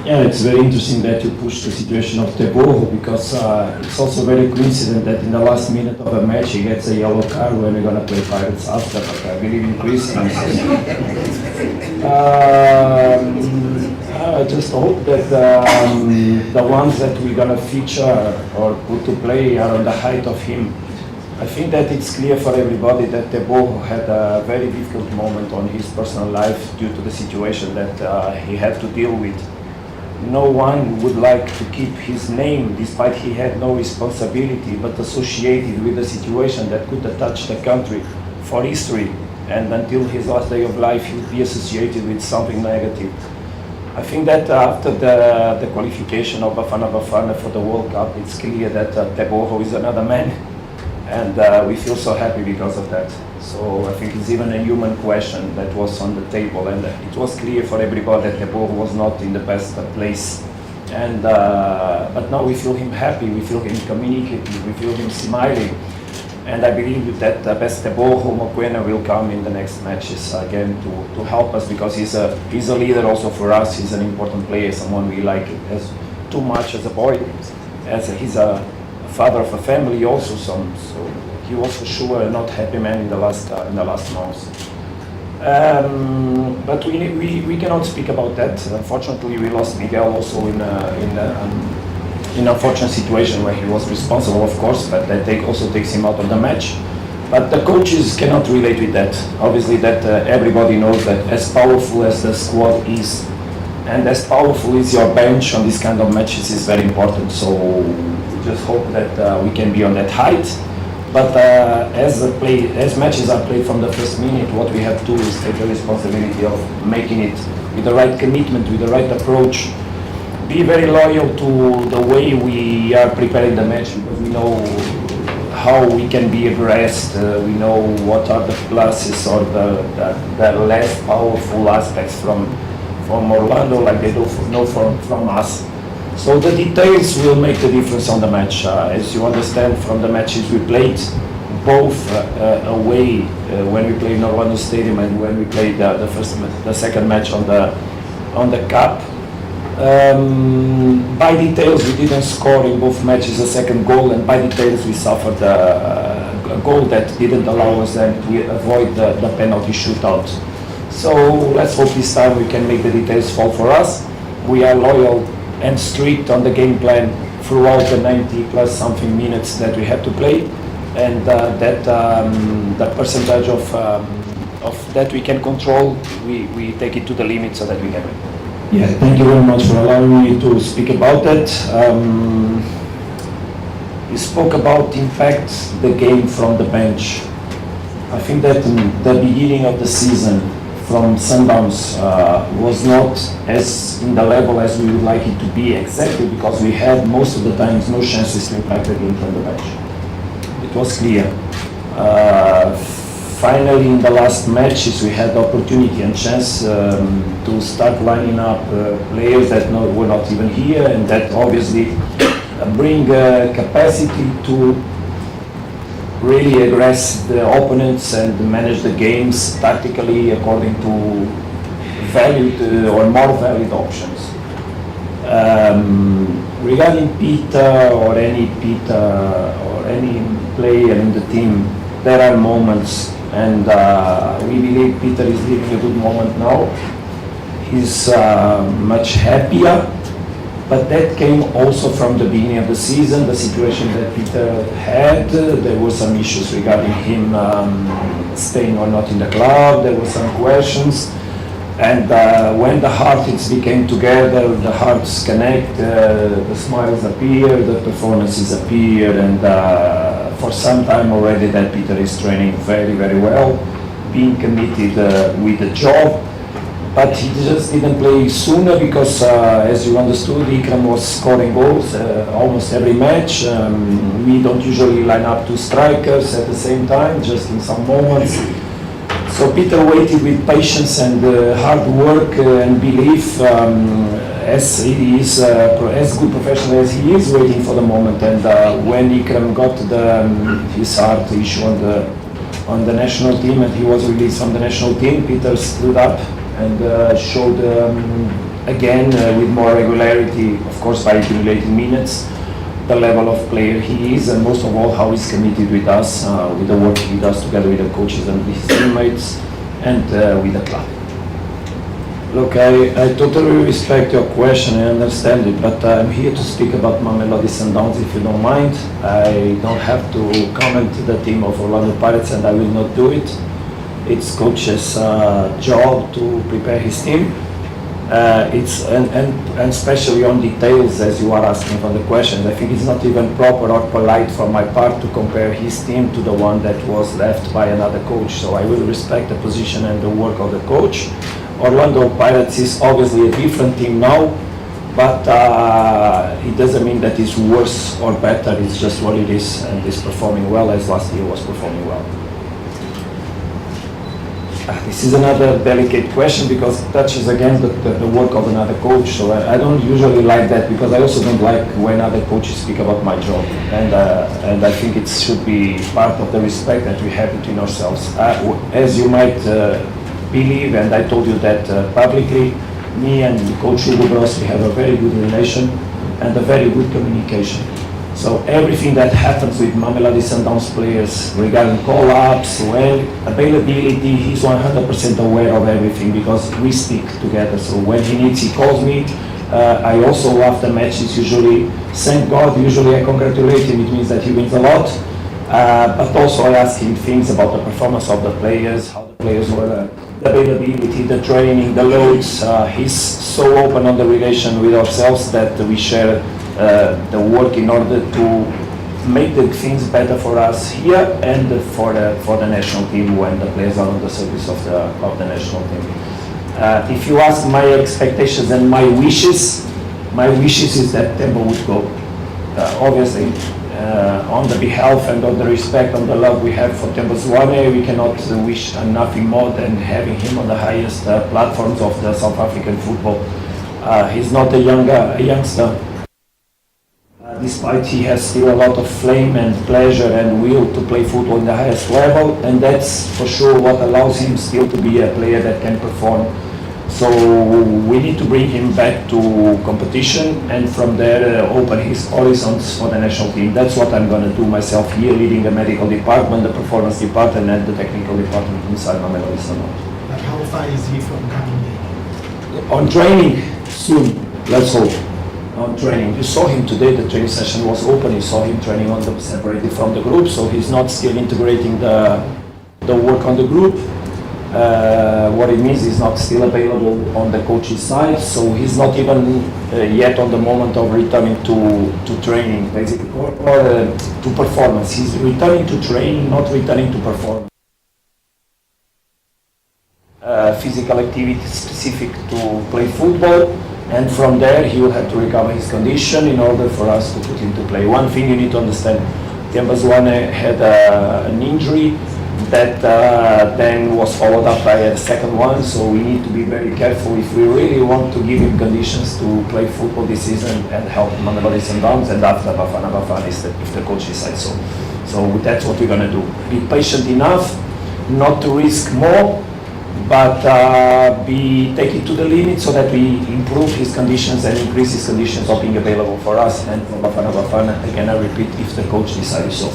Yeah, it's very interesting that you push the situation of Teboho, because it's also very coincident that in the last minute of a match he gets a yellow card when we're going to play Pirates after, but I believe in Christmas. I just hope that the ones that we're going to feature or put to play are on the height of him. I think that it's clear for everybody that Teboho had a very difficult moment on his personal life due to the situation that he had to deal with. No one would like to keep his name, despite he had no responsibility, but associated with a situation that could attach the country for history, and until his last day of life he would be associated with something negative. I think that after the qualification of Bafana Bafana for the World Cup, it's clear that Teboho is another man, and we feel so happy because of that. So I think it's even a human question that was on the table, and it was clear for everybody that Teboho was not in the best place. And but now we feel him happy, we feel him communicating, we feel him smiling, and I believe that the best Teboho Mokoena will come in the next matches again to help us, because he's a leader also for us. He's an important player, someone we like as too much as a boy, he's a father of a family also. So he was for sure a not happy man in the last months. But we cannot speak about that. Unfortunately, we lost Miguel also in an unfortunate situation where he was responsible, of course, but that also takes him out of the match. But the coaches cannot relate with that. Obviously, that everybody knows that as powerful as the squad is, and as powerful is your bench on this kind of matches, is very important. So we just hope that we can be on that height. But as matches are played from the first minute, what we have to do is take the responsibility of making it with the right commitment, with the right approach. Be very loyal to the way we are preparing the match, because we know how we can be aggressed. We know what are the pluses or the less powerful aspects from Orlando, like they do know from us. So the details will make the difference on the match. As you understand from the matches we played, both away when we played in Orlando Stadium and when we played the second match on the Cup. By details, we didn't score in both matches a second goal, and by details we suffered a goal that didn't allow us then to avoid the penalty shootout. So let's hope this time we can make the details fall for us. We are loyal and strict on the game plan throughout the 90 plus something minutes that we have to play, and the percentage of that we can control, we take it to the limit so that we can win. Yeah, thank you very much for allowing me to speak about that. You spoke about, in fact, the game from the bench. I think that in the beginning of the season from Sundowns was not as in the level as we would like it to be, exactly because we had most of the times no chances to impact the game from the bench. It was clear. Finally, in the last matches, we had the opportunity and chance to start lining up players that were not even here, and that obviously bring capacity to really aggress the opponents and manage the games tactically according to valued or more valid options. Regarding Peter or any player in the team, there are moments, and we believe Peter is living a good moment now. He's much happier, but that came also from the beginning of the season, the situation that Peter had. There were some issues regarding him staying or not in the club. There were some questions, and when the hearts became together, the hearts connect, the smiles appear, the performances appear, and for some time already that Peter is training very, very well, being committed with the job. But he just didn't play sooner because, as you understood, Iqraam was scoring goals almost every match. We don't usually line up two strikers at the same time, just in some moments. So Peter waited with patience and hard work and belief, as he is, as good professional as he is, waiting for the moment. And when Iqraam got his heart issue on the national team and he was released from the national team, Peter stood up and showed again, with more regularity, of course, by accumulating minutes, the level of player he is, and most of all, how he's committed with us, with the work he does together with the coaches and his teammates, and with the club. Look, I totally respect your question, I understand it, but I'm here to speak about Mamelodi Sundowns, if you don't mind. I don't have to comment the team of Orlando Pirates, and I will not do it. It's coach's job to prepare his team. And especially on details, as you are asking from the question, I think it's not even proper or polite from my part to compare his team to the one that was left by another coach. So I will respect the position and the work of the coach. Orlando Pirates is obviously a different team now, but it doesn't mean that it's worse or better. It's just what it is, and it's performing well as last year was performing well. This is another delicate question because it touches again the work of another coach. So I don't usually like that because I also don't like when other coaches speak about my job. And I think it should be part of the respect that we have between ourselves. As you might believe, and I told you that publicly, me and Coach Hugo Bros, we have a very good relation and a very good communication. So everything that happens with Mamelodi Sundowns players regarding call-ups, availability, he's 100% aware of everything because we stick together. So when he needs, he calls me. I also, after matches, usually, thank God, usually I congratulate him. It means that he wins a lot. But also I ask him things about the performance of the players, how the players were, the availability, the training, the loads. He's so open on the relation with ourselves that we share the work in order to make the things better for us here and for the national team when the players are on the service of the national team. If you ask my expectations and my wishes is that Themba would go. Obviously, on the behalf and on the respect and the love we have for Themba Zwane, we cannot wish nothing more than having him on the highest platforms of the South African football. He's not a youngster. Despite he has still a lot of flame and pleasure and will to play football in the highest level, and that's for sure what allows him still to be a player that can perform. So we need to bring him back to competition and from there open his horizons for the national team. That's what I'm going to do myself here, leading the medical department, the performance department and the technical department inside Mamelodi Sundowns. But how far is he from coming there? On training, soon, let's hope. On training. You saw him today, the training session was open, you saw him training on the separated from the group, so he's not still integrating the work on the group. What it means is not still available on the coach's side, so he's not even yet on the moment of returning to training, basically, or to performance. He's returning to training, not returning to performance. Physical activity specific to play football. And from there, he will have to recover his condition in order for us to put him to play. One thing you need to understand, Themba Zwane had an injury that then was followed up by a second one, so we need to be very careful if we really want to give him conditions to play football this season and help Mamelodi Sundowns and after Bafana if the coach decides so. So that's what we're going to do. Be patient enough, not to risk more, but take it to the limit so that we improve his conditions and increase his conditions of being available for us and for Bafana. Again, I repeat, if the coach decides so.